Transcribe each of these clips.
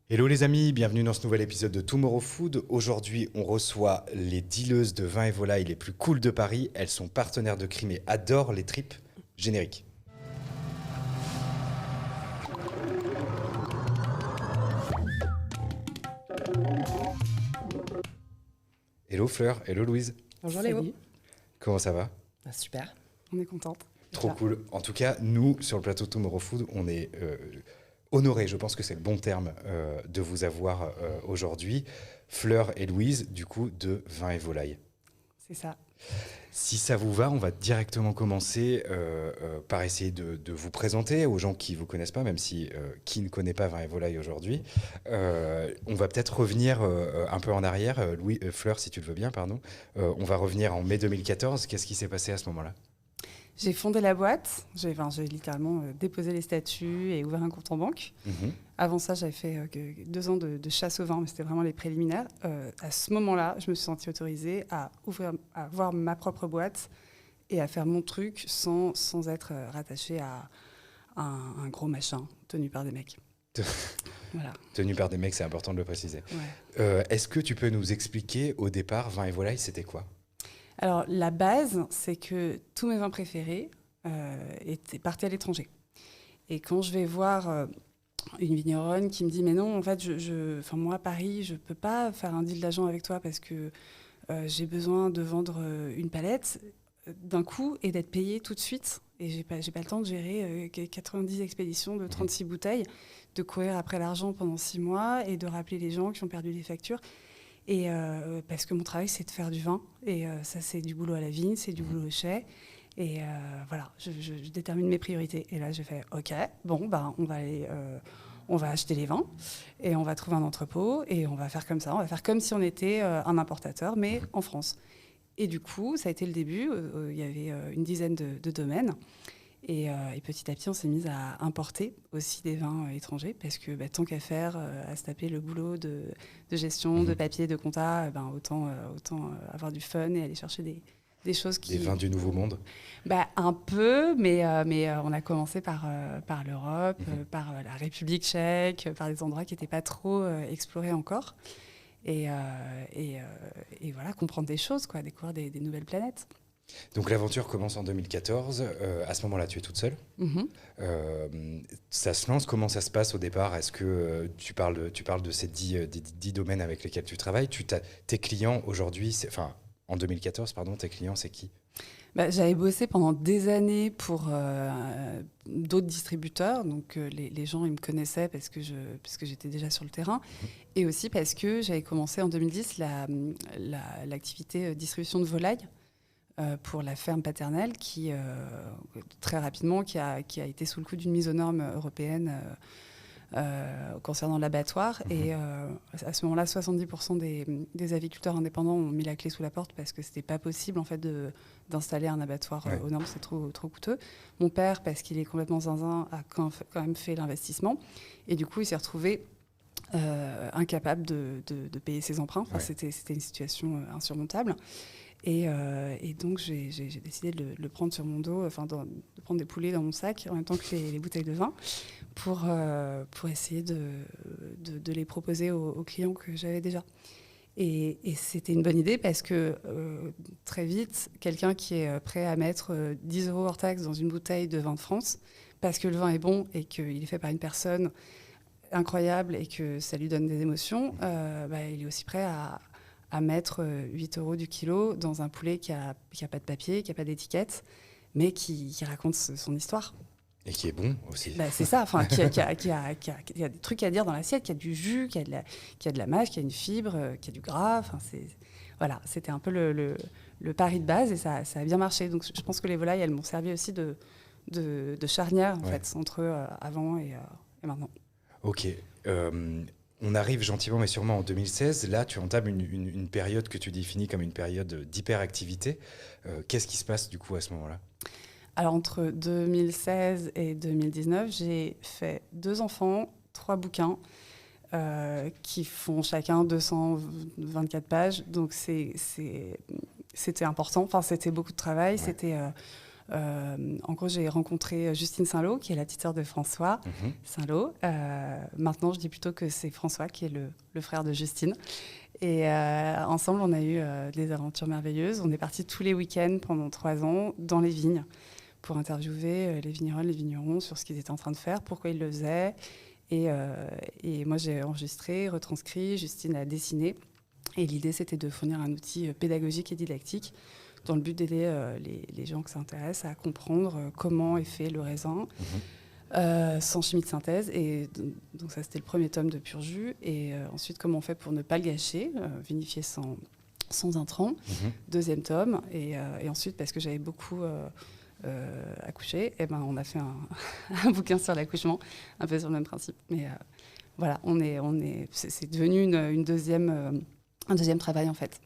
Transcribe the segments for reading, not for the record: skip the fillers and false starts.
Hello les amis, bienvenue dans ce nouvel épisode de Tomorrow Food. Aujourd'hui, on reçoit les dealeuses de vin et volailles les plus cool de Paris. Elles sont partenaires de Crime et adorent les tripes. Générique. Hello Fleur, hello Louise. Bonjour Léo. Salut. Comment ça va? Super. On est contente. Trop cool. En tout cas, nous, sur le plateau de Tomorrow Food, on est honorés, je pense que c'est le bon terme, de vous avoir aujourd'hui. Fleur et Louise, du coup, de Vin et Volailles. C'est ça. Si ça vous va, on va directement commencer par essayer de vous présenter aux gens qui ne vous connaissent pas, même si qui ne connaît pas Vin et Volailles aujourd'hui. On va peut-être revenir un peu en arrière. Fleur, si tu le veux bien, pardon. On va revenir en mai 2014. Qu'est-ce qui s'est passé à ce moment-là? J'ai fondé la boîte. J'ai littéralement déposé les statuts et ouvert un compte en banque. Avant ça, j'avais fait 2 ans de chasse au vin, mais c'était vraiment les préliminaires. À ce moment-là, je me suis sentie autorisée à avoir ma propre boîte et à faire mon truc sans être rattachée à un gros machin tenu par des mecs. Voilà. Tenu par des mecs, c'est important de le préciser. Ouais. Est-ce que tu peux nous expliquer au départ, Vin et Volailles, c'était quoi? Alors, la base, c'est que tous mes vins préférés étaient partis à l'étranger. Et quand je vais voir une vigneronne qui me dit « Mais non, en fait, moi, à Paris, je ne peux pas faire un deal d'agent avec toi parce que j'ai besoin de vendre une palette d'un coup et d'être payée tout de suite. Et j'ai pas le temps de gérer 90 expéditions de 36 bouteilles, de courir après l'argent pendant 6 mois et de rappeler les gens qui ont perdu les factures. » Et parce que mon travail, c'est de faire du vin. Et ça, c'est du boulot à la vigne, c'est du boulot au chai. Et voilà, je détermine mes priorités. Et là, j'ai fait, OK, bon, ben, on va acheter les vins et on va trouver un entrepôt et on va faire comme ça. On va faire comme si on était un importateur, mais en France. Et du coup, ça a été le début. Il y avait une dizaine de domaines. Et petit à petit, on s'est mis à importer aussi des vins étrangers parce que tant qu'à faire, à se taper le boulot de gestion, de papier, de compta, autant avoir du fun et aller chercher des choses qui... Des vins du Nouveau Monde? Un peu, mais on a commencé par l'Europe, par la République tchèque, par des endroits qui n'étaient pas trop explorés encore. Et voilà, comprendre des choses, quoi, découvrir des nouvelles planètes. Donc l'aventure commence en 2014. À ce moment-là, tu es toute seule. Ça se lance. Comment ça se passe au départ? Est-ce que tu parles de ces 10 domaines avec lesquels tu travailles? Tes clients aujourd'hui, en 2014, pardon, tes clients, c'est qui? J'avais bossé pendant des années pour d'autres distributeurs. Donc les gens, ils me connaissaient parce que j'étais déjà sur le terrain. Et aussi parce que j'avais commencé en 2010 l'activité distribution de volailles. Pour la ferme paternelle qui, très rapidement, qui a été sous le coup d'une mise aux normes européenne concernant l'abattoir. Et à ce moment-là, 70% des aviculteurs indépendants ont mis la clé sous la porte parce que c'était pas possible en fait, d'installer un abattoir aux normes, c'est trop coûteux. Mon père, parce qu'il est complètement zinzin, a quand même fait l'investissement. Et du coup, il s'est retrouvé incapable de payer ses emprunts. Enfin, c'était une situation insurmontable. Et donc, j'ai décidé de le prendre sur mon dos, de prendre des poulets dans mon sac, en même temps que les bouteilles de vin, pour essayer de les proposer aux clients que j'avais déjà. Et c'était une bonne idée parce que très vite, quelqu'un qui est prêt à mettre 10 € hors taxe dans une bouteille de vin de France, parce que le vin est bon et qu'il est fait par une personne incroyable et que ça lui donne des émotions, il est aussi prêt à mettre 8 € du kilo dans un poulet qui a pas de papier, qui a pas d'étiquette, mais qui raconte son histoire. Et qui est bon aussi. C'est ça, qui a des trucs à dire dans l'assiette, qui a du jus, qui a de la mâche, qui a une fibre, qui a du gras. Voilà, c'était un peu le pari de base et ça a bien marché. Donc je pense que les volailles, elles m'ont servi aussi de charnière en fait, entre avant et maintenant. Ok. On arrive gentiment mais sûrement en 2016. Là, tu entames une période que tu définis comme une période d'hyperactivité. Qu'est-ce qui se passe du coup à ce moment-là? Alors, entre 2016 et 2019, j'ai fait 2 enfants, 3 bouquins qui font chacun 224 pages. Donc, c'était important. Enfin, c'était beaucoup de travail. C'était En gros, j'ai rencontré Justine Saint-Lô, qui est la petite sœur de François Saint-Lô. Maintenant, je dis plutôt que c'est François qui est le frère de Justine. Et ensemble, on a eu des aventures merveilleuses. On est partis tous les week-ends pendant 3 ans dans les vignes pour interviewer les vignerons, les vignerons sur ce qu'ils étaient en train de faire, pourquoi ils le faisaient. Et moi, j'ai enregistré, retranscrit, Justine a dessiné. Et l'idée, c'était de fournir un outil pédagogique et didactique dans le but d'aider les gens que ça intéresse à comprendre comment est fait le raisin sans chimie de synthèse. Et donc ça, c'était le premier tome de Pur Jus. Et ensuite, comment on fait pour ne pas le gâcher, vinifier sans intrants. Deuxième tome. Et ensuite, parce que j'avais beaucoup accouché, et ben, on a fait un bouquin sur l'accouchement, un peu sur le même principe. Mais voilà, c'est devenu un deuxième travail, en fait.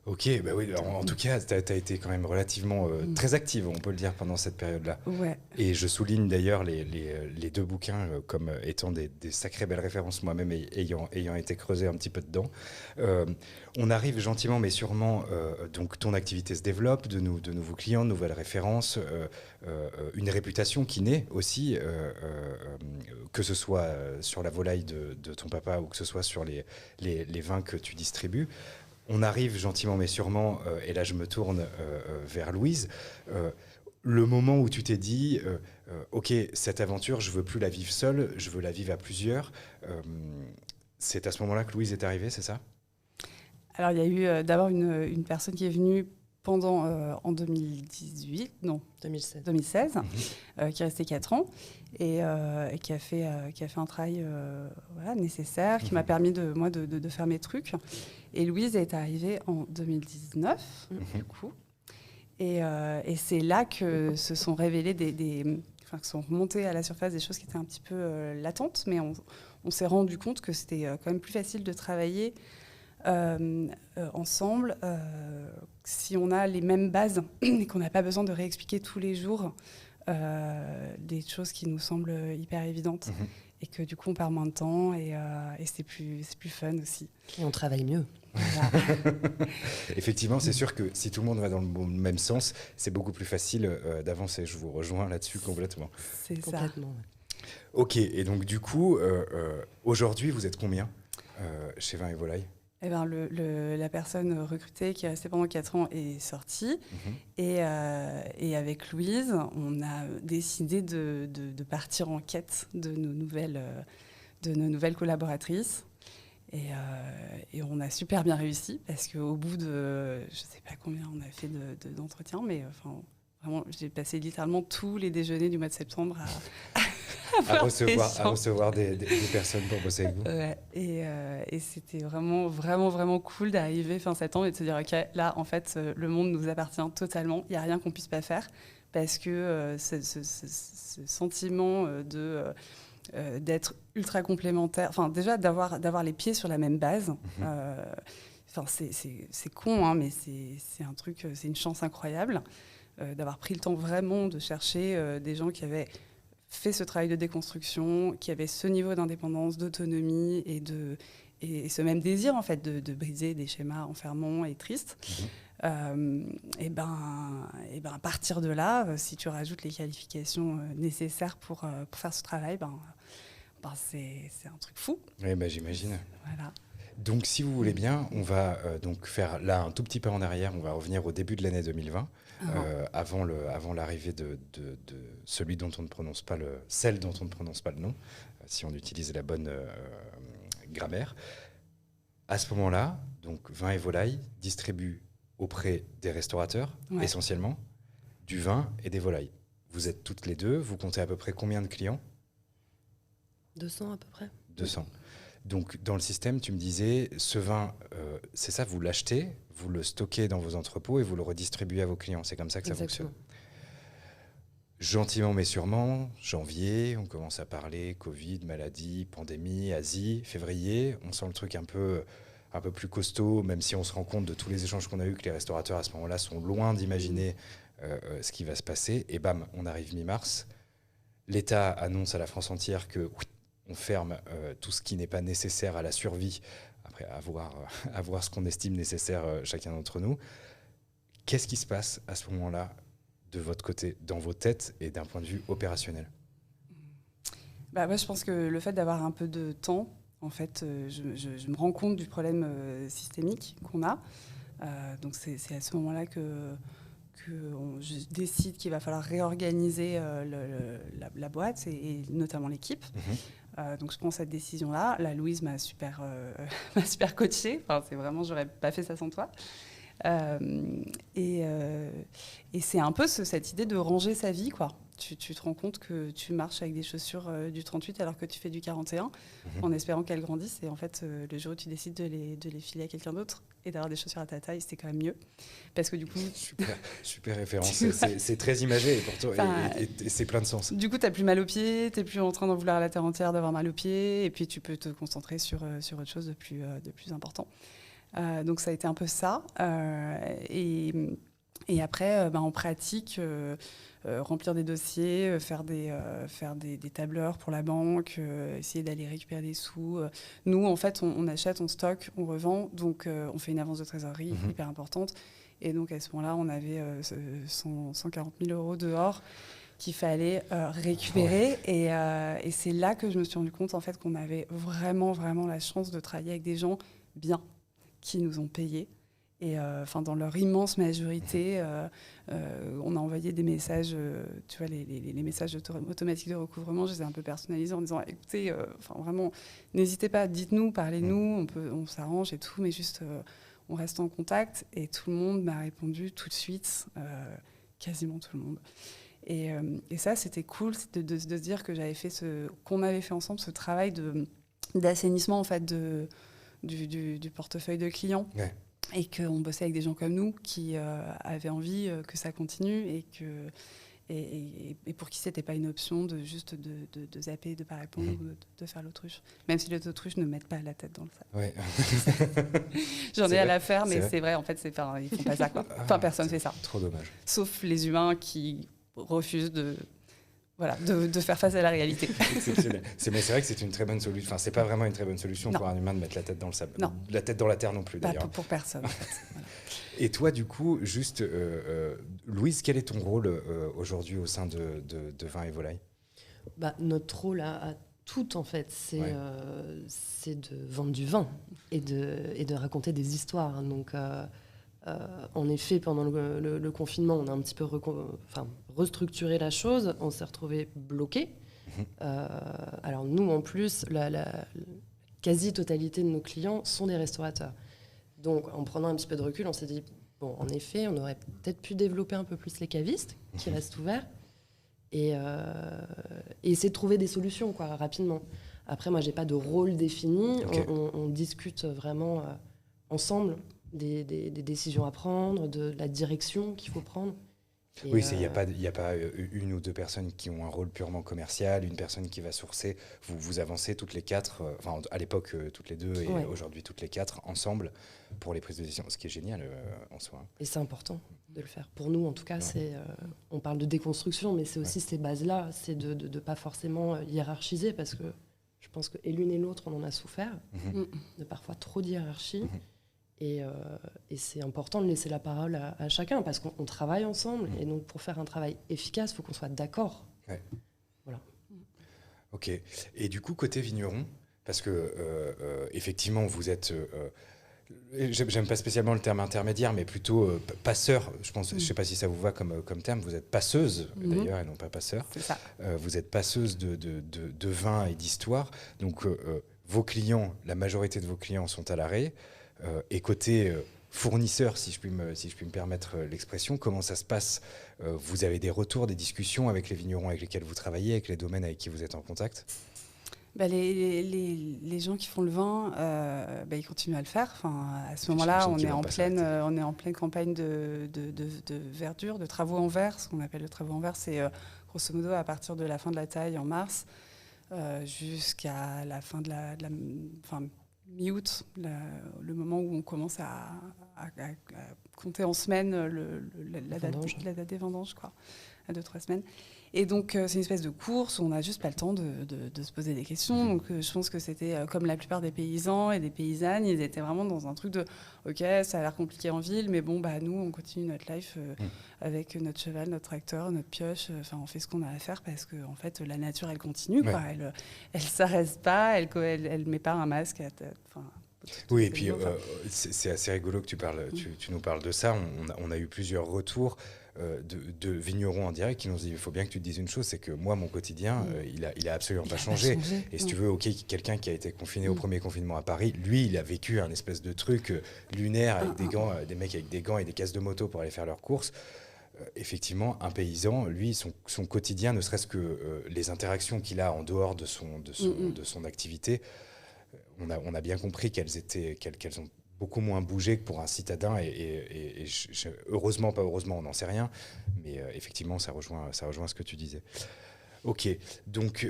Ok, bah oui, alors, en tout cas, tu as été quand même relativement très active, on peut le dire, pendant cette période-là. Ouais. Et je souligne d'ailleurs les 2 bouquins comme étant des sacrées belles références, moi-même ayant été creusé un petit peu dedans. On arrive gentiment, mais sûrement, donc ton activité se développe, de nouveaux clients, de nouvelles références, une réputation qui naît aussi, que ce soit sur la volaille de ton papa ou que ce soit sur les vins que tu distribues. On arrive gentiment mais sûrement, et là je me tourne vers Louise, le moment où tu t'es dit, ok, cette aventure, je veux plus la vivre seule, je veux la vivre à plusieurs. C'est à ce moment-là que Louise est arrivée, c'est ça ? Alors il y a eu d'abord une personne qui est venue en 2018, non, 2016, qui est restée 4 ans et qui a fait un travail nécessaire, qui m'a permis de faire mes trucs. Et Louise est arrivée en 2019, du coup. Et c'est là que se sont révélées que sont remontées à la surface des choses qui étaient un petit peu latentes, mais on s'est rendu compte que c'était quand même plus facile de travailler ensemble si on a les mêmes bases et qu'on n'a pas besoin de réexpliquer tous les jours des choses qui nous semblent hyper évidentes et que du coup on perd moins de temps et c'est plus fun aussi. Et on travaille mieux. Voilà. Effectivement, c'est sûr que si tout le monde va dans le même sens, c'est beaucoup plus facile d'avancer. Je vous rejoins là-dessus complètement. C'est complètement, ça. Ouais. Ok, et donc du coup, aujourd'hui, vous êtes combien chez Vin et Volaille ? Eh ben, la personne recrutée qui est restée pendant 4 ans est sortie. Et avec Louise, on a décidé de partir en quête de nos nouvelles collaboratrices. Et on a super bien réussi parce qu'au bout de, je ne sais pas combien on a fait d'entretiens, mais enfin, vraiment, j'ai passé littéralement tous les déjeuners du mois de septembre à recevoir des personnes pour bosser avec vous. Ouais, et c'était vraiment, vraiment, vraiment cool d'arriver fin septembre et de se dire, OK, là, en fait, le monde nous appartient totalement. Il n'y a rien qu'on ne puisse pas faire parce que ce sentiment d'être ultra complémentaire, enfin déjà d'avoir les pieds sur la même base, enfin c'est con, hein, mais c'est un truc, c'est une chance incroyable d'avoir pris le temps vraiment de chercher des gens qui avaient fait ce travail de déconstruction, qui avaient ce niveau d'indépendance, d'autonomie et ce même désir en fait de briser des schémas enfermants et tristes. Et ben à partir de là, si tu rajoutes les qualifications nécessaires pour faire ce travail, c'est un truc fou. Oui, j'imagine. Voilà. Donc, si vous voulez bien, on va donc faire là un tout petit pas en arrière. On va revenir au début de l'année 2020, avant l'arrivée de celui dont on ne prononce pas celle dont on ne prononce pas le nom, si on utilise la bonne grammaire. À ce moment-là, donc Vin et Volaille distribue auprès des restaurateurs, essentiellement, du vin et des volailles. Vous êtes toutes les deux, vous comptez à peu près combien de clients ? 200 à peu près. 200. Donc, dans le système, tu me disais, ce vin, c'est ça, vous l'achetez, vous le stockez dans vos entrepôts et vous le redistribuez à vos clients. C'est comme ça que ça fonctionne. Gentiment mais sûrement, janvier, on commence à parler Covid, maladie, pandémie, Asie, février, on sent le truc un peu plus costaud, même si on se rend compte de tous les échanges qu'on a eus que les restaurateurs à ce moment-là sont loin d'imaginer ce qui va se passer. Et bam, on arrive mi-mars. L'État annonce à la France entière que on ferme tout ce qui n'est pas nécessaire à la survie, après à voir ce qu'on estime nécessaire chacun d'entre nous. Qu'est-ce qui se passe à ce moment-là de votre côté, dans vos têtes et d'un point de vue opérationnel? Moi, je pense que le fait d'avoir un peu de temps, en fait, je me rends compte du problème systémique qu'on a. Donc c'est à ce moment-là que je décide qu'il va falloir réorganiser la boîte et notamment l'équipe. Donc je prends cette décision-là. Là, Louise m'a super, m'a super coachée. Enfin, c'est vraiment, j'aurais pas fait ça sans toi. Et c'est un peu cette idée de ranger sa vie, quoi. Tu te rends compte que tu marches avec des chaussures du 38 alors que tu fais du 41 en espérant qu'elles grandissent. Et en fait, le jour où tu décides de les filer à quelqu'un d'autre et d'avoir des chaussures à ta taille, c'est quand même mieux. Parce que du coup... Super référence. C'est très imagé et, pourtant, et c'est plein de sens. Du coup, tu n'as plus mal aux pieds, tu n'es plus en train d'en vouloir à la terre entière d'avoir mal aux pieds. Et puis, tu peux te concentrer sur autre chose de plus important. Donc, ça a été un peu ça. Et après, en pratique... remplir des dossiers, faire des tableurs pour la banque, essayer d'aller récupérer des sous. Nous, en fait, on achète, on stocke, on revend, donc on fait une avance de trésorerie hyper importante. Et donc, à ce moment-là, on avait 140 000 euros dehors qu'il fallait récupérer. Ouais. Et c'est là que je me suis rendu compte, en fait, qu'on avait vraiment, vraiment la chance de travailler avec des gens bien, qui nous ont payés. Et dans leur immense majorité, on a envoyé des messages, tu vois, les messages automatiques de recouvrement, je les ai un peu personnalisés en disant, écoutez, vraiment, n'hésitez pas, dites-nous, parlez-nous, on s'arrange et tout, mais juste, on reste en contact. Et tout le monde m'a répondu tout de suite, quasiment tout le monde. Et ça, c'était cool de se dire que qu'on avait fait ensemble ce travail d'assainissement, en fait, du portefeuille de clients. Ouais. Et qu'on bossait avec des gens comme nous qui avaient envie que ça continue et pour qui c'était pas une option de juste de zapper, de pas répondre ou de faire l'autruche. Même si les autruches ne mettent pas la tête dans le sac. Ouais. J'en ai à la faire, mais c'est vrai, en fait, ils font pas ça, quoi. Enfin, personne fait ça. Trop dommage. Sauf les humains qui refusent de faire face à la réalité. Exceptionnel. Mais c'est vrai que c'est une très bonne solution. Enfin, c'est pas vraiment une très bonne solution pour un humain de mettre la tête dans le sable. Non. La tête dans la terre non plus, d'ailleurs. Pas pour personne, en fait. Voilà. Et toi, du coup, juste, Louise, quel est ton rôle aujourd'hui au sein de Vin et Volaille ? Notre rôle à tout, en fait, c'est de vendre du vin et de raconter des histoires. Donc, en effet, pendant le confinement, on a un petit peu restructuré la chose. On s'est retrouvé bloqué. Alors nous, en plus, la quasi-totalité de nos clients sont des restaurateurs. Donc, en prenant un petit peu de recul, on s'est dit, bon, en effet, on aurait peut-être pu développer un peu plus les cavistes, qui restent ouverts, et essayer de trouver des solutions, quoi, rapidement. Après, moi, j'ai pas de rôle défini. Okay. On discute vraiment ensemble des décisions à prendre, de la direction qu'il faut prendre. Et oui, il n'y a pas une ou deux personnes qui ont un rôle purement commercial, une personne qui va sourcer. Vous avancez toutes les quatre, à l'époque toutes les deux et aujourd'hui toutes les quatre ensemble pour les prises de décision, ce qui est génial en soi. Et c'est important de le faire. Pour nous, en tout cas, on parle de déconstruction, mais c'est aussi ces bases-là, c'est de ne pas forcément hiérarchiser, parce que je pense que et l'une et l'autre, on en a souffert, de parfois trop de hiérarchie. Et c'est important de laisser la parole à chacun, parce qu'on travaille ensemble. Et donc, pour faire un travail efficace, il faut qu'on soit d'accord. Ouais. Voilà. Ok. Et du coup, côté vigneron, parce que effectivement, vous êtes... j'aime pas spécialement le terme intermédiaire, mais plutôt passeur. Je sais pas si ça vous va comme terme. Vous êtes passeuse, d'ailleurs, et non pas passeur. C'est ça. Vous êtes passeuse de vin et d'histoire. Donc, vos clients, la majorité de vos clients sont à l'arrêt. Et côté fournisseur, si je puis me permettre l'expression, comment ça se passe ? Vous avez des retours, des discussions avec les vignerons avec lesquels vous travaillez, avec les domaines avec qui vous êtes en contact ? Les gens qui font le vin, ils continuent à le faire. À ce moment-là, on est en pleine campagne de verdure, de travaux en verre. Ce qu'on appelle le travaux en verre, c'est grosso modo à partir de la fin de la taille en mars jusqu'à la fin de la mi-août, le moment où on commence à compter en semaines la date des vendanges, quoi, à 2-3 semaines. Et donc, c'est une espèce de course où on n'a juste pas le temps de se poser des questions. Donc, je pense que c'était comme la plupart des paysans et des paysannes, ils étaient vraiment dans un truc de « Ok, ça a l'air compliqué en ville, mais bon, bah, nous, on continue notre life avec notre cheval, notre tracteur, notre pioche. Enfin, on fait ce qu'on a à faire parce que, en fait, la nature, elle continue. Quoi. Elle s'arrête pas, elle met pas un masque. Oui, et puis c'est assez rigolo que tu nous parles de ça. On a eu plusieurs retours de vignerons en direct qui nous ont dit il faut bien que tu te dises une chose, c'est que moi, mon quotidien, il a absolument pas changé. Et si tu veux, quelqu'un qui a été confiné au premier confinement à Paris, lui, il a vécu un espèce de truc lunaire avec des gants, des mecs avec des gants et des casques de moto pour aller faire leurs courses. Effectivement, un paysan, lui, son quotidien, ne serait-ce que les interactions qu'il a en dehors de son activité, on a bien compris qu'elles ont beaucoup moins bougé que pour un citadin et heureusement, pas heureusement, on n'en sait rien, mais effectivement, ça rejoint ce que tu disais. Ok, donc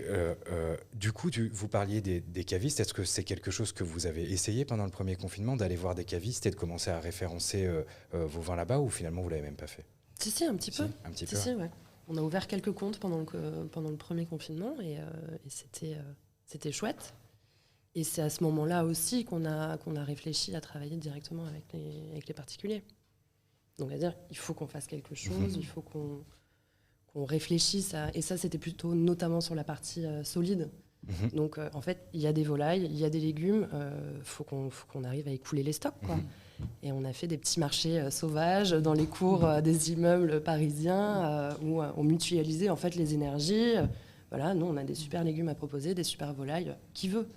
du coup, vous parliez des cavistes. Est-ce que c'est quelque chose que vous avez essayé pendant le premier confinement, d'aller voir des cavistes et de commencer à référencer vos vins là-bas, ou finalement vous l'avez même pas fait? Si, un petit peu. Ouais. On a ouvert quelques comptes pendant le premier confinement et c'était chouette. Et c'est à ce moment-là aussi qu'on a réfléchi à travailler directement avec les particuliers. Donc, c'est-à-dire, il faut qu'on fasse quelque chose, il faut qu'on réfléchisse à... Et ça, c'était plutôt notamment sur la partie solide. Donc, en fait, il y a des volailles, il y a des légumes, faut qu'on arrive à écouler les stocks, quoi. Et on a fait des petits marchés sauvages dans les cours des immeubles parisiens où on mutualisait en fait les énergies. Voilà, nous, on a des super légumes à proposer, des super volailles, qui veut.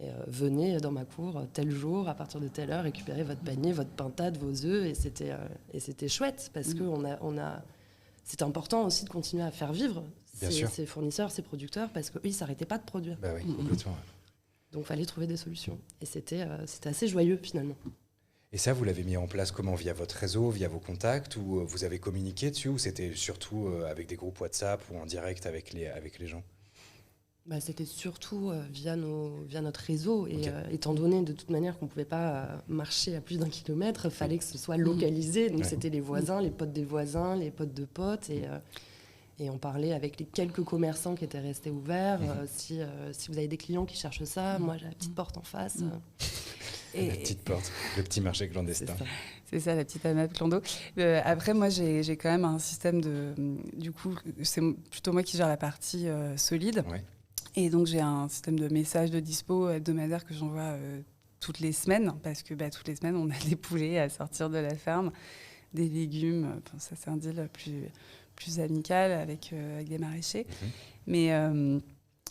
Et venez dans ma cour tel jour, à partir de telle heure, récupérer votre panier, votre pintade, vos œufs. Et c'était chouette parce que c'est important aussi de continuer à faire vivre ces fournisseurs, ces producteurs, parce qu'eux, ils ne s'arrêtaient pas de produire. Bah oui, complètement. Donc, il fallait trouver des solutions. Et c'était assez joyeux, finalement. Et ça, vous l'avez mis en place comment? Via votre réseau, via vos contacts, ou vous avez communiqué dessus, ou c'était surtout avec des groupes WhatsApp ou en direct avec les gens? C'était surtout via notre réseau. Et étant donné de toute manière qu'on ne pouvait pas marcher à plus d'1 kilomètre, il fallait que ce soit localisé. Donc c'était les voisins, les potes des voisins, les potes de potes. Et on parlait avec les quelques commerçants qui étaient restés ouverts. Si vous avez des clients qui cherchent ça, moi j'ai la petite porte en face. La petite porte, le petit marché clandestin. C'est ça, la petite AMAP Clando. Après, moi, j'ai quand même un système de... Du coup, c'est plutôt moi qui gère la partie solide. Ouais. Et donc, j'ai un système de messages de dispo hebdomadaire que j'envoie toutes les semaines, parce que toutes les semaines, on a des poulets à sortir de la ferme, des légumes. Ça, c'est un deal plus amical avec des maraîchers. Mais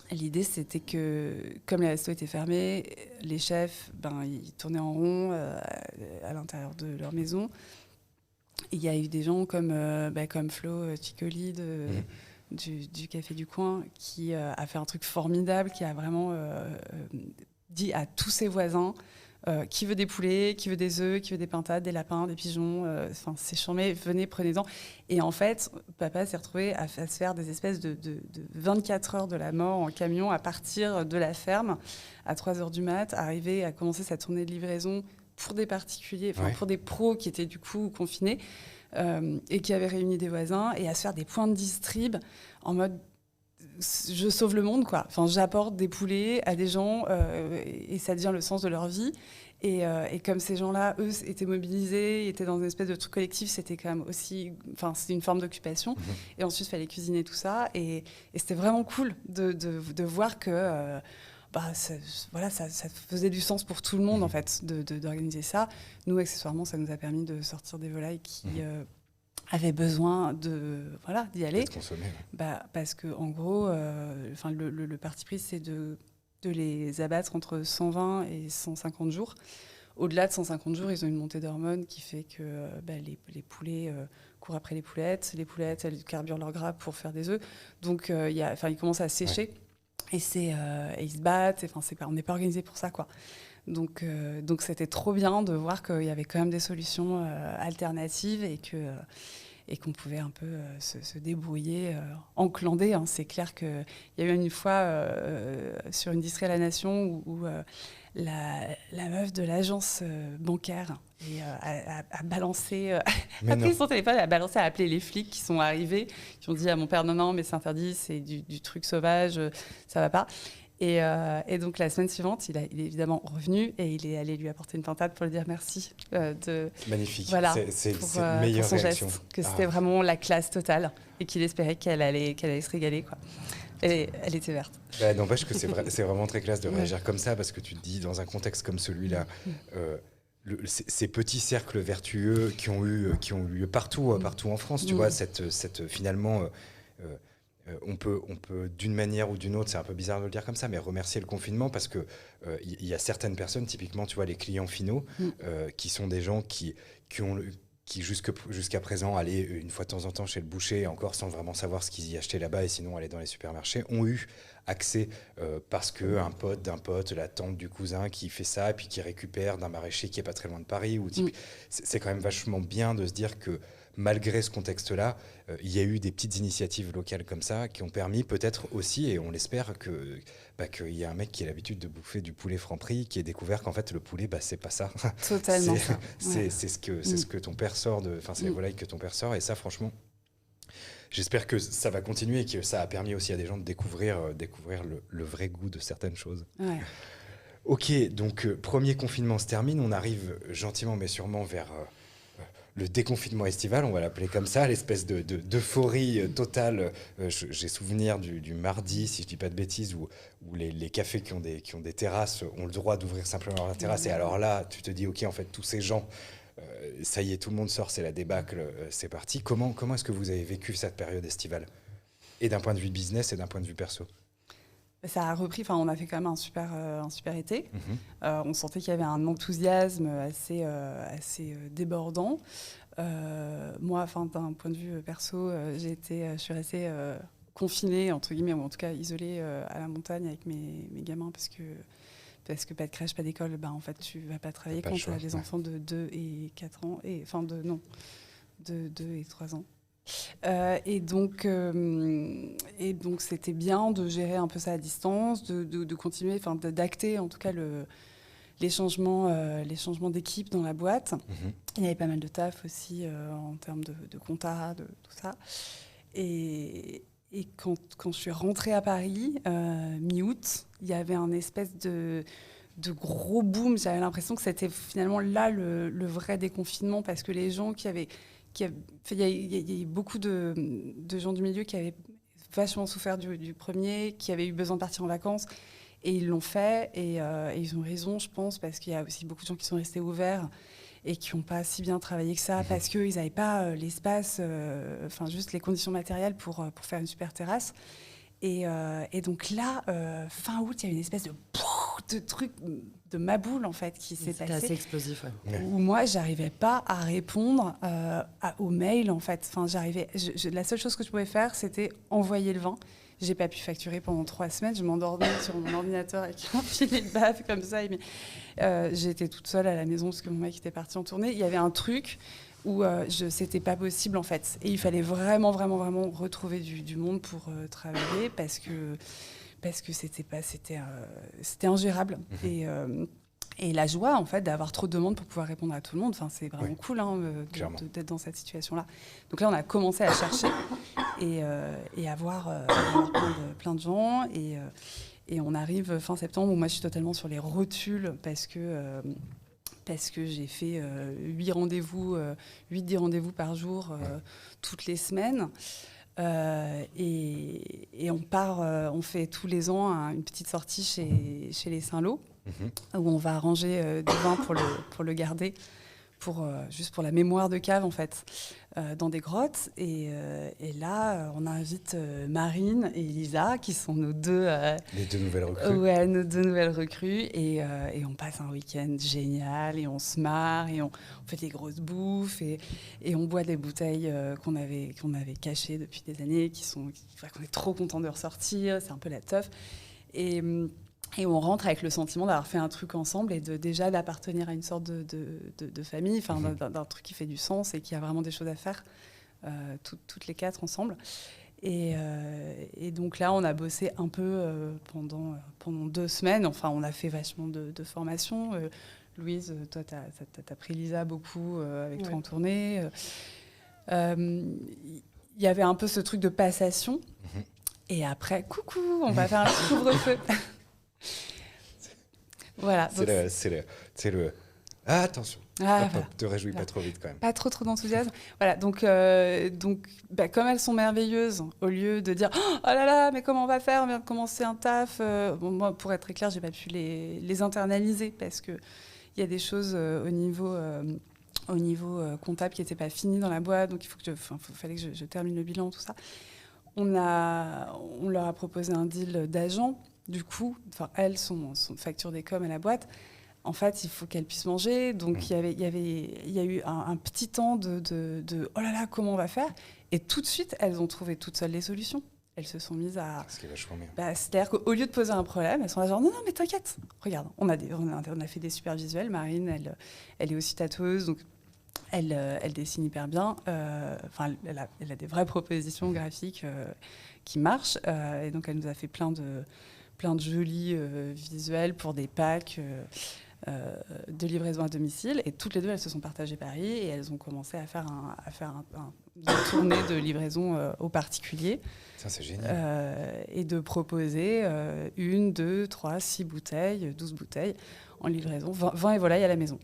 l'idée, c'était que, comme les restos étaient fermés, les chefs, ils tournaient en rond à l'intérieur de leur maison. Il y a eu des gens comme Flo Cicoli du Café du Coin, qui a fait un truc formidable, qui a vraiment dit à tous ses voisins qui veut des poulets, qui veut des œufs, qui veut des pintades, des lapins, des pigeons, c'est charmé, venez, prenez-en. Et en fait, papa s'est retrouvé à se faire des espèces de 24 heures de la mort en camion à partir de la ferme à 3h du mat, arriver à commencer sa tournée de livraison pour des particuliers, pour des pros qui étaient du coup confinés. Et qui avait réuni des voisins, et à se faire des points de distrib en mode je sauve le monde, quoi. Enfin, j'apporte des poulets à des gens et ça devient le sens de leur vie. Et comme ces gens-là, eux, étaient mobilisés, étaient dans une espèce de truc collectif, c'était quand même aussi... Enfin, c'était une forme d'occupation. Et ensuite, il fallait cuisiner tout ça. Et c'était vraiment cool de voir que... ça faisait du sens pour tout le monde, en fait, d'organiser ça. Nous, accessoirement, ça nous a permis de sortir des volailles qui avaient besoin d'y aller. D'être consommées. Parce qu'en gros, le parti pris, c'est de les abattre entre 120 et 150 jours. Au-delà de 150 jours, ils ont une montée d'hormones qui fait que les poulets courent après les poulettes, elles carburent leur gras pour faire des œufs. Donc, ils commencent à sécher. Ouais. Et ils se battent, on n'est pas organisé pour ça, quoi. Donc c'était trop bien de voir qu'il y avait quand même des solutions alternatives et et qu'on pouvait un peu se débrouiller en clandé. Hein. C'est clair qu'il y a eu une fois sur une distrie à la Nation où la meuf de l'agence bancaire a balancé, a pris son téléphone, a balancé, a appelé les flics qui sont arrivés, qui ont dit à mon père non, mais c'est interdit, c'est du truc sauvage, ça va pas. Et donc la semaine suivante, il est évidemment revenu et il est allé lui apporter une pintade pour lui dire merci. Magnifique, voilà, c'est une meilleure pour son réaction. Geste, que c'était vraiment la classe totale et qu'il espérait qu'elle allait se régaler, quoi. Et elle était verte. Bah, n'empêche que c'est vraiment très classe de réagir comme ça, parce que tu te dis, dans un contexte comme celui-là, ces petits cercles vertueux qui ont eu lieu partout en France, tu vois, finalement... on peut d'une manière ou d'une autre, c'est un peu bizarre de le dire comme ça, mais remercier le confinement, parce que y a certaines personnes, typiquement, tu vois, les clients finaux, qui sont des gens qui jusqu'à présent allaient une fois de temps en temps chez le boucher, encore sans vraiment savoir ce qu'ils y achetaient là-bas, et sinon allaient dans les supermarchés, ont eu accès parce que un pote d'un pote, la tante du cousin qui fait ça, et puis qui récupère d'un maraîcher qui est pas très loin de Paris. C'est quand même vachement bien de se dire que malgré ce contexte-là, il y a eu des petites initiatives locales comme ça qui ont permis peut-être aussi, et on l'espère, qu'il y a un mec qui a l'habitude de bouffer du poulet Franprix qui ait découvert qu'en fait le poulet, c'est pas ça. Totalement ça. C'est ce que ton père sort, c'est les volailles que ton père sort, et ça franchement, j'espère que ça va continuer et que ça a permis aussi à des gens de découvrir le vrai goût de certaines choses. Ouais. Ok, donc premier confinement se termine, on arrive gentiment mais sûrement vers... le déconfinement estival, on va l'appeler comme ça, l'espèce d'euphorie totale. J'ai souvenir du mardi, si je dis pas de bêtises, où les cafés qui ont des terrasses ont le droit d'ouvrir simplement leur terrasse. Et alors là, tu te dis, ok, en fait, tous ces gens, ça y est, tout le monde sort, c'est la débâcle, c'est parti. Comment est-ce que vous avez vécu cette période estivale ? Et d'un point de vue business et d'un point de vue perso ? Ça a repris, on a fait quand même un super été. On sentait qu'il y avait un enthousiasme assez débordant. Moi, d'un point de vue perso, je suis restée confinée, entre guillemets, ou en tout cas isolée à la montagne avec mes gamins, parce que pas de crèche, pas d'école, en fait, tu vas pas travailler quand tu as des enfants de 2 et 4 ans, de 2 et 3 ans. Et donc c'était bien de gérer un peu ça à distance, de continuer, d'acter en tout cas les changements d'équipe dans la boîte. Il y avait pas mal de taf aussi en termes de compta, de tout ça. Et quand je suis rentrée à Paris, mi-août, il y avait un espèce de gros boom. J'avais l'impression que c'était finalement là le vrai déconfinement, parce que les gens il y a eu beaucoup de gens du milieu qui avaient vachement souffert du premier, qui avaient eu besoin de partir en vacances, et ils l'ont fait, et ils ont raison, je pense, parce qu'il y a aussi beaucoup de gens qui sont restés ouverts et qui n'ont pas si bien travaillé que ça, parce qu'ils n'avaient pas l'espace, juste les conditions matérielles pour faire une super terrasse. Et donc là, fin août, il y a une espèce de truc de maboule, en fait, qui s'est passé. C'était assez explosif, ouais. Où moi, j'arrivais pas à répondre aux mails, en fait. La seule chose que je pouvais faire, c'était envoyer le vin. J'ai pas pu facturer pendant 3 semaines. Je m'endormais sur mon ordinateur avec un filet de bave comme ça. J'étais toute seule à la maison parce que mon mec était parti en tournée. Il y avait un truc où c'était pas possible, en fait. Et il fallait vraiment, vraiment, vraiment retrouver du monde pour travailler, parce que c'était ingérable. Et la joie, en fait, d'avoir trop de demandes pour pouvoir répondre à tout le monde, c'est vraiment cool d'être dans cette situation-là. Donc là, on a commencé à chercher et à voir plein de gens. Et on arrive fin septembre, où moi, je suis totalement sur les rotules, parce que j'ai fait 8 10 rendez-vous par jour toutes les semaines. Et on fait tous les ans une petite sortie chez les Saint-Lô, où on va arranger du vin pour le garder, juste pour la mémoire de cave, en fait, dans des grottes. Et là, on invite Marine et Elisa, qui sont nos deux... les 2 nouvelles recrues. Ouais, nos 2 nouvelles recrues. Et on passe un week-end génial, et on se marre, et on fait des grosses bouffes, et on boit des bouteilles qu'on avait cachées depuis des années, qu'on est trop content de ressortir. C'est un peu la teuf. Et on rentre avec le sentiment d'avoir fait un truc ensemble, et déjà d'appartenir à une sorte de famille, d'un truc qui fait du sens et qui a vraiment des choses à faire toutes les 4 ensemble. Et donc là, on a bossé un peu pendant 2 semaines. Enfin, on a fait vachement de formations. Louise, toi, t'as pris Lisa beaucoup avec toi en tournée. Il y avait un peu ce truc de passation. Et après, coucou, on va faire un petit couvre-feu. Voilà. C'est le... Ah, attention. Voilà. Te réjouis pas trop vite quand même. Pas trop d'enthousiasme. Voilà, donc comme elles sont merveilleuses, au lieu de dire oh là là, mais comment on va faire, on vient de commencer un taf. Moi, pour être très clair, j'ai pas pu les internaliser parce que il y a des choses au niveau comptable qui n'étaient pas finies dans la boîte, donc fallait que je termine le bilan, tout ça. On leur a proposé un deal d'agent. Du coup, elles sont facture des coms à la boîte. En fait, il faut qu'elles puissent manger. Donc, il y a eu un petit temps de oh là là, comment on va faire ? Et tout de suite, elles ont trouvé toutes seules les solutions. Elles se sont mises à... Ce qui est vachement bien. C'est-à-dire qu'au lieu de poser un problème, elles sont là genre non, mais t'inquiète. Regarde, on a fait des super visuels. Marine, elle est aussi tatoueuse, donc elle dessine hyper bien. Elle a des vraies propositions graphiques qui marchent. Et donc, elle nous a fait plein de jolis visuels pour des packs de livraison à domicile. Et toutes les deux, elles se sont partagées Paris et elles ont commencé à faire une tournée de livraison aux particuliers. Ça, c'est génial. Et de proposer 1, 2, 3, 6 bouteilles, 12 bouteilles en livraison, 20 et volailles à la maison.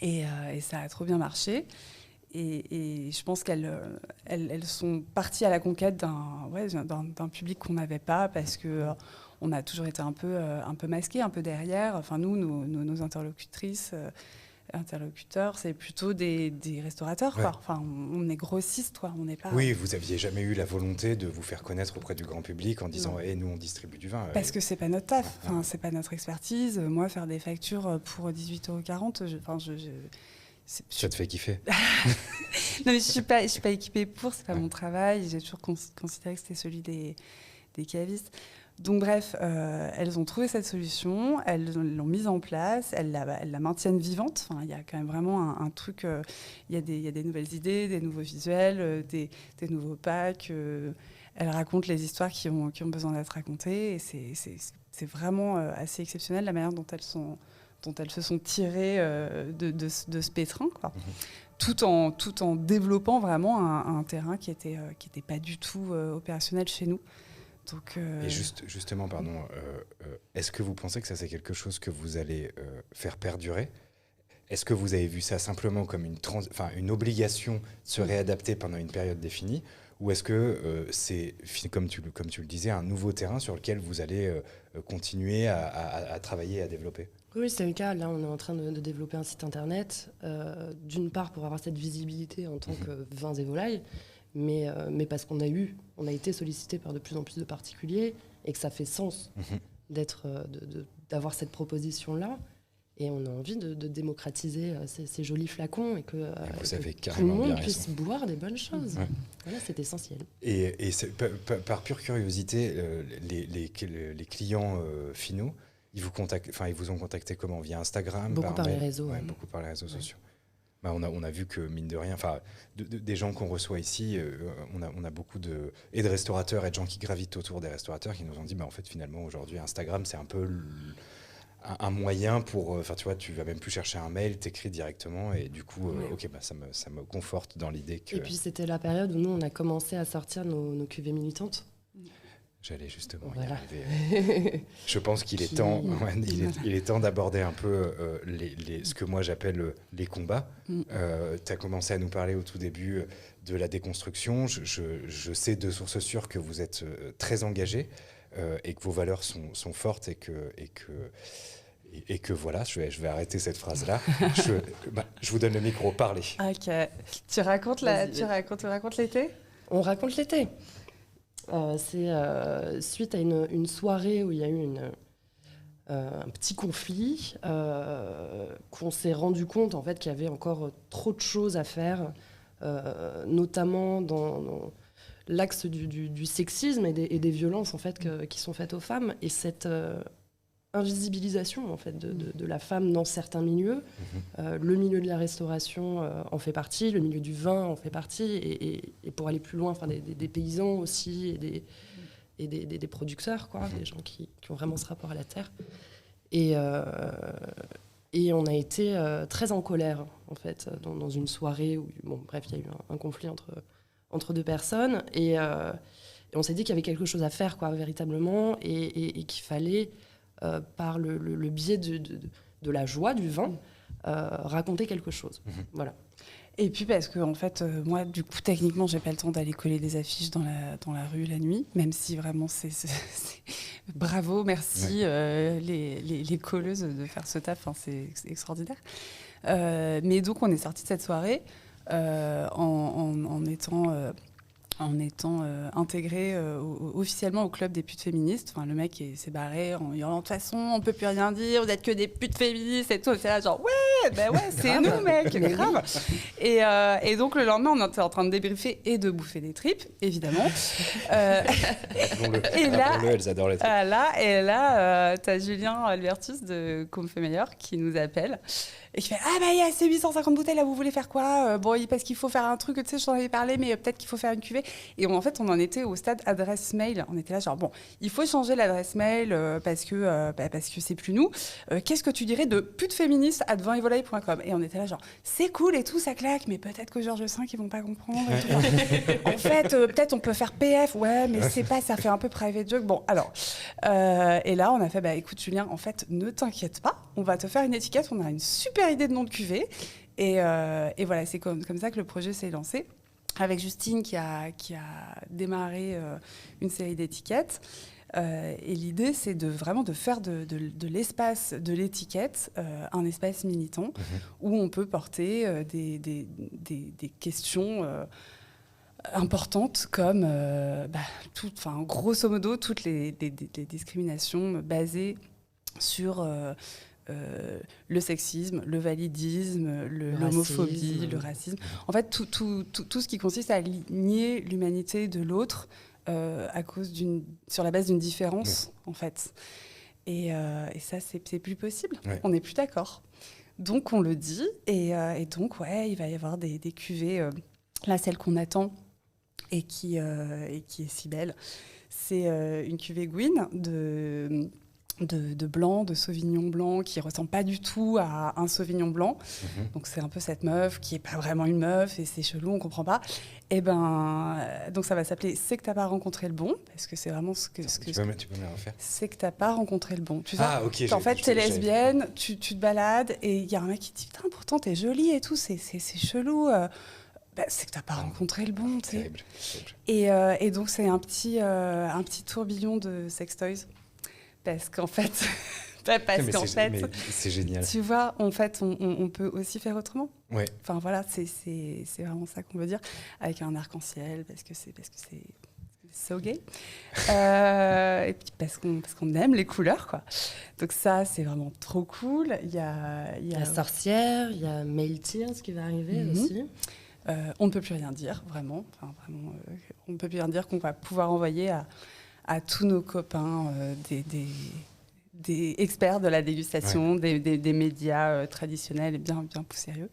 Et ça a trop bien marché. Et je pense qu'elles sont parties à la conquête d'un public qu'on n'avait pas parce que on a toujours été un peu masqués, un peu derrière. Enfin, nous, nos interlocutrices, interlocuteurs, c'est plutôt des restaurateurs. Ouais. Quoi. Enfin, on est grossistes, quoi. On n'est pas... Oui, vous aviez jamais eu la volonté de vous faire connaître auprès du grand public en disant « nous, on distribue du vin ». Parce que c'est pas notre taf, c'est pas notre expertise. Moi, faire des factures pour 18,40 €, ça te fait kiffer. Non, mais je suis pas équipée pour, c'est pas mon travail. J'ai toujours considéré que c'était celui des cavistes. Donc bref, elles ont trouvé cette solution, elles l'ont mise en place, elles la maintiennent vivante. Enfin, il y a quand même vraiment un truc, il y a des nouvelles idées, des nouveaux visuels, des nouveaux packs. Elles racontent les histoires qui ont besoin d'être racontées. Et c'est vraiment assez exceptionnel la manière dont elles se sont tirées de ce pétrin, quoi. Tout en développant vraiment un terrain qui était pas du tout opérationnel chez nous. Donc, Et justement, est-ce que vous pensez que ça, c'est quelque chose que vous allez faire perdurer ? Est-ce que vous avez vu ça simplement comme une obligation de se réadapter pendant une période définie ? Ou est-ce que c'est, comme tu le disais, un nouveau terrain sur lequel vous allez continuer à travailler et à développer ? Oui, c'est le cas. Là, on est en train de développer un site internet, d'une part pour avoir cette visibilité en tant que vins et volailles, mais parce qu'on a été sollicité par de plus en plus de particuliers et que ça fait sens d'avoir cette proposition-là. Et on a envie de démocratiser ces jolis flacons et que tout le monde puisse boire des bonnes choses. Ouais. Voilà, c'est essentiel. Et par pure curiosité, les clients finaux, ils vous ont contacté comment ? Via Instagram ? Beaucoup par les réseaux. Ouais, beaucoup par les réseaux sociaux. Bah, on a vu que, mine de rien, des gens qu'on reçoit ici, on a beaucoup de restaurateurs et de gens qui gravitent autour des restaurateurs qui nous ont dit, en fait, finalement, aujourd'hui, Instagram, c'est un peu un moyen pour... tu vois, tu vas même plus chercher un mail, t'écris directement, et du coup, ça me conforte dans l'idée que... Et puis, c'était la période où nous, on a commencé à sortir nos cuvées militantes. J'allais justement y arriver. Je pense qu'il est temps, il est temps d'aborder un peu ce que moi j'appelle les combats. Tu as commencé à nous parler au tout début de la déconstruction. Je sais de sources sûres que vous êtes très engagés et que vos valeurs sont fortes et que voilà, je vais arrêter cette phrase-là. Je vous donne le micro, parlez. Ok. Tu racontes l'été ? On raconte l'été. C'est suite à une soirée où il y a eu un petit conflit qu'on s'est rendu compte en fait qu'il y avait encore trop de choses à faire, notamment dans l'axe du sexisme et des violences en fait qui sont faites aux femmes. Et cette invisibilisation en fait de la femme dans certains milieux. Le milieu de la restauration en fait partie, le milieu du vin en fait partie, et pour aller plus loin, des paysans aussi, et des producteurs, quoi, des gens qui ont vraiment ce rapport à la terre. Et on a été très en colère, en fait, dans une soirée où, bref, il y a eu un conflit entre deux personnes, et on s'est dit qu'il y avait quelque chose à faire, quoi, véritablement, et qu'il fallait, par le biais de la joie du vin, raconter quelque chose. Voilà. Et puis parce que en fait, moi, du coup, techniquement, j'ai pas le temps d'aller coller des affiches dans la rue la nuit, même si vraiment c'est bravo, merci les colleuses de faire ce taf, c'est extraordinaire. Mais donc on est sorti de cette soirée en étant intégré officiellement au club des putes féministes. Enfin, le mec s'est barré en hurlant de toute façon, on peut plus rien dire, vous êtes que des putes féministes et tout. C'est là genre c'est nous mec, grave. Et donc le lendemain, on était en train de débriefer et de bouffer des tripes, évidemment. Et là, elles adorent les tripes. T'as Julien Albertus de Comme fait meilleur qui nous appelle. Et qui fait il y a ces 850 bouteilles là, vous voulez faire quoi? Parce qu'il faut faire un truc, tu sais, je t'en avais parlé, mais peut-être qu'il faut faire une cuvée. Et en fait, on en était au stade adresse mail. On était là genre il faut changer l'adresse mail parce que c'est plus nous. Qu'est-ce que tu dirais de puteféministe@vinetvolay.com? Et on était là genre c'est cool et tout, ça claque, mais peut-être que Georges V ils vont pas comprendre. Et tout. En fait, peut-être on peut faire PF, ouais, mais c'est pas, ça fait un peu private joke. Bon, alors, et là on a fait écoute Julien, en fait, ne t'inquiète pas, on va te faire une étiquette, on a une super idée de nom de cuvée, et voilà, c'est comme ça que le projet s'est lancé avec Justine qui a démarré une série d'étiquettes, et l'idée c'est vraiment de faire de l'espace de l'étiquette un espace militant où on peut porter des questions importantes comme grosso modo toutes les discriminations basées sur le sexisme, le validisme, l'homophobie, le racisme. En fait, tout ce qui consiste à aligner l'humanité de l'autre sur la base d'une différence, en fait. Et ça, c'est plus possible. Ouais. On n'est plus d'accord. Donc, on le dit. Et donc, il va y avoir des cuvées. Là, celle qu'on attend et qui est si belle, c'est une cuvée Gwyn de blanc, de Sauvignon blanc, qui ressemble pas du tout à un Sauvignon blanc. Donc c'est un peu cette meuf qui est pas vraiment une meuf et c'est chelou, on comprend pas. Et donc ça va s'appeler C'est que t'as pas rencontré le bon, parce que c'est vraiment ce que tu peux me la refaire. C'est que t'as pas rencontré le bon. Tu vois, ok. En fait, t'es lesbienne, tu te balades et il y a un mec qui te dit putain, pourtant t'es jolie et tout, c'est chelou. C'est que t'as pas rencontré le bon, tu sais. Et donc c'est un petit tourbillon de sex toys. Parce qu'en fait, c'est génial. Tu vois, en fait, on peut aussi faire autrement. Ouais. Enfin voilà, c'est vraiment ça qu'on veut dire, avec un arc-en-ciel, parce que c'est so gay, et puis parce qu'on aime les couleurs, quoi. Donc ça, c'est vraiment trop cool. Il y a La sorcière, il y a Male Tears qui va arriver aussi. On ne peut plus rien dire, vraiment. Enfin, vraiment, on ne peut plus rien dire qu'on va pouvoir envoyer à tous nos copains des experts de la dégustation, des médias traditionnels et bien sérieux.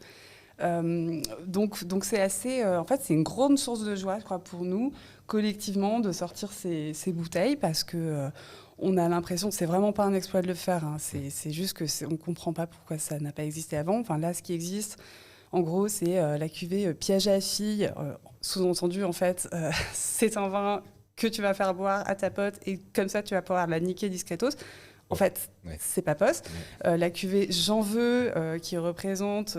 Donc c'est assez... en fait, c'est une grande source de joie, je crois, pour nous, collectivement, de sortir ces bouteilles, parce que on a l'impression... C'est vraiment pas un exploit de le faire, hein, c'est juste qu'on ne comprend pas pourquoi ça n'a pas existé avant. Enfin, là, ce qui existe... En gros, c'est la cuvée piège à filles. Sous-entendu, en fait, c'est un vin que tu vas faire boire à ta pote et comme ça, tu vas pouvoir la niquer discretos. En fait, c'est pas poste. La cuvée J'en veux, qui représente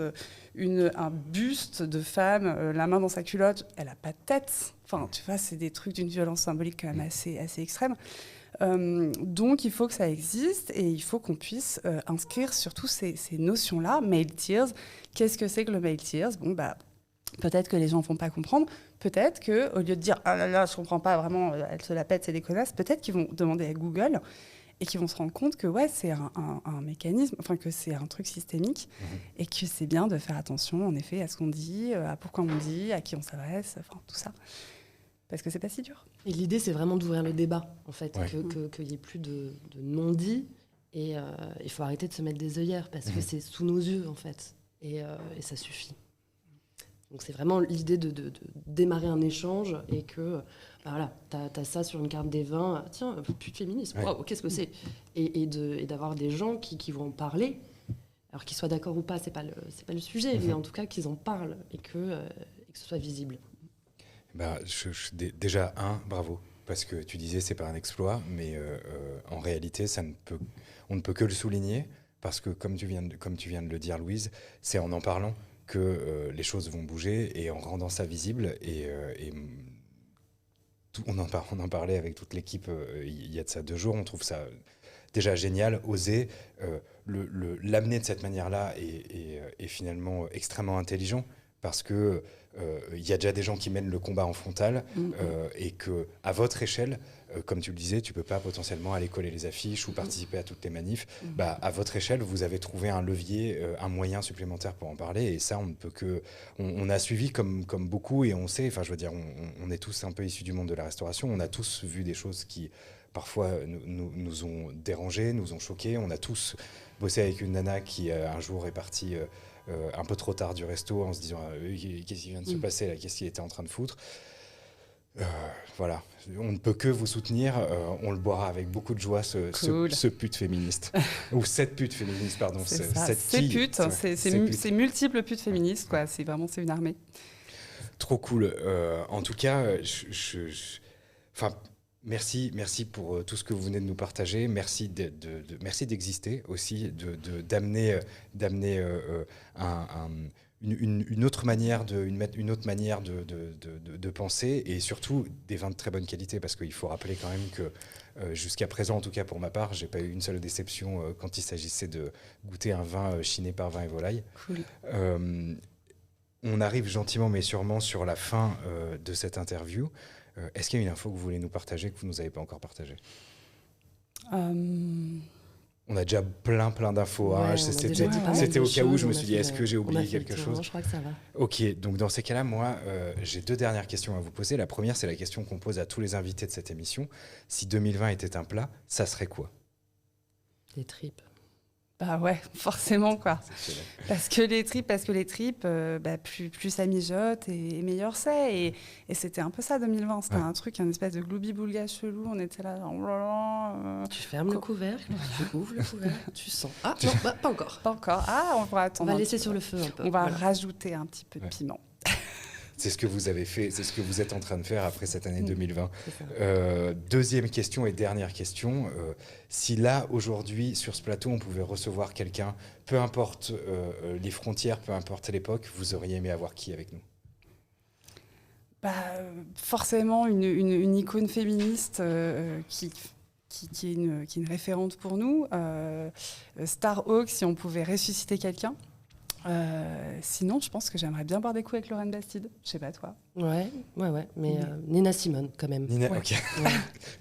un buste de femme, la main dans sa culotte, elle a pas de tête. Enfin, tu vois, c'est des trucs d'une violence symbolique quand même assez extrême. Donc, il faut que ça existe et il faut qu'on puisse inscrire surtout ces notions-là. Male Tears, qu'est-ce que c'est que le Male Tears? Peut-être que les gens ne vont pas comprendre. Peut-être qu'au lieu de dire « Ah là là, je ne comprends pas, vraiment, elle se la pète, c'est des connasses », peut-être qu'ils vont demander à Google et qu'ils vont se rendre compte que c'est un mécanisme, enfin que c'est un truc systémique et que c'est bien de faire attention, en effet, à ce qu'on dit, à pourquoi on dit, à qui on s'adresse, enfin tout ça. Parce que c'est pas si dur. Et l'idée, c'est vraiment d'ouvrir le débat, en fait, qu'il n'y ait plus de non-dit Et il faut arrêter de se mettre des œillères parce que c'est sous nos yeux, en fait. Et ça suffit. Donc c'est vraiment l'idée de démarrer un échange et que, voilà, t'as ça sur une carte des vins, tiens, pute féministe, wow, qu'est-ce que c'est ? Et d'avoir des gens qui vont en parler, alors qu'ils soient d'accord ou pas, c'est pas le sujet, mais en tout cas qu'ils en parlent et que ce soit visible. Déjà, bravo. Parce que tu disais c'est pas un exploit, mais en réalité on ne peut que le souligner parce que comme tu viens de le dire, Louise, c'est en parlant que les choses vont bouger et en rendant ça visible on en parlait avec toute l'équipe il y a de ça 2 jours. On trouve ça déjà génial, oser l'amener de cette manière-là est finalement extrêmement intelligent parce que il y a déjà des gens qui mènent le combat en frontal et que à votre échelle, comme tu le disais, tu peux pas potentiellement aller coller les affiches ou participer à toutes les manifs. À votre échelle, vous avez trouvé un levier, un moyen supplémentaire pour en parler et ça, on ne peut que, on a suivi comme beaucoup et on sait. Enfin, je veux dire, on est tous un peu issus du monde de la restauration. On a tous vu des choses qui parfois nous ont dérangés, nous ont choqués. On a tous bossé avec une nana qui un jour est partie un peu trop tard du resto en se disant qu'est-ce qui vient de se passer là, qu'est-ce qu'il était en train de foutre. Voilà, on ne peut que vous soutenir, on le boira avec beaucoup de joie ce pute féministe ou cette pute féministe pardon, c'est pute, c'est multiples putes féministes quoi, c'est une armée. Trop cool, en tout cas merci pour tout ce que vous venez de nous partager. Merci merci d'exister aussi, d'amener une autre manière de penser et surtout des vins de très bonne qualité parce qu'il faut rappeler quand même que jusqu'à présent, en tout cas pour ma part, j'ai pas eu une seule déception quand il s'agissait de goûter un vin chiné par Vin et Volaille. Cool. On arrive gentiment mais sûrement sur la fin de cette interview. Est-ce qu'il y a une info que vous voulez nous partager que vous ne nous avez pas encore partagée ? On a déjà plein d'infos. Ouais, c'était au cas où je me suis dit, est-ce que j'ai oublié quelque chose ? Je crois que ça va. Ok, donc dans ces cas-là, moi, j'ai 2 dernières questions à vous poser. La première, c'est la question qu'on pose à tous les invités de cette émission. Si 2020 était un plat, ça serait quoi ? Des tripes. Bah ouais, forcément quoi. Parce que les tripes, plus ça mijote et meilleur c'est. Et c'était un peu ça 2020. C'était un truc, un espèce de gloubi-boulga chelou. On était là, genre, oh là là, Tu fermes le couvercle, tu ouvres le couvercle, tu sens. Ah non, pas encore. Pas encore. Ah, on va attendre. On va laisser sur le feu un peu. On va rajouter un petit peu de piment. C'est ce que vous avez fait, c'est ce que vous êtes en train de faire après cette année 2020. Deuxième question et dernière question. Si là, aujourd'hui, sur ce plateau, on pouvait recevoir quelqu'un, peu importe les frontières, peu importe l'époque, vous auriez aimé avoir qui avec nous ? Forcément, une icône féministe qui est une référente pour nous. Starhawk, si on pouvait ressusciter quelqu'un. Sinon, je pense que j'aimerais bien boire des coups avec Lorraine Bastide. Je sais pas toi. Ouais. Mais Nina Simone, quand même. Nina, ok.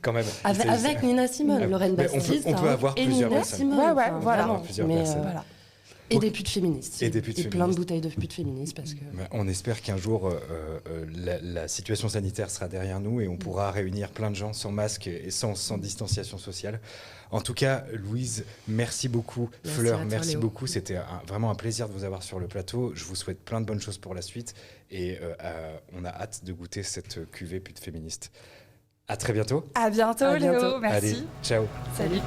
Quand même. Avec Nina Simone, Lorraine Bastide. On peut avoir plusieurs Nina personnes. Simone, voilà. Voilà. Et des putes féministes. Et plein de bouteilles de putes féministes. Parce que... On espère qu'un jour, la situation sanitaire sera derrière nous et on pourra réunir plein de gens sans masque et sans distanciation sociale. En tout cas, Louise, merci beaucoup. Merci Fleur, à toi, merci Léo. beaucoup. C'était vraiment un plaisir de vous avoir sur le plateau. Je vous souhaite plein de bonnes choses pour la suite et on a hâte de goûter cette cuvée pute féministe. À très bientôt. À bientôt, Léo. Merci. Allez, ciao. Salut.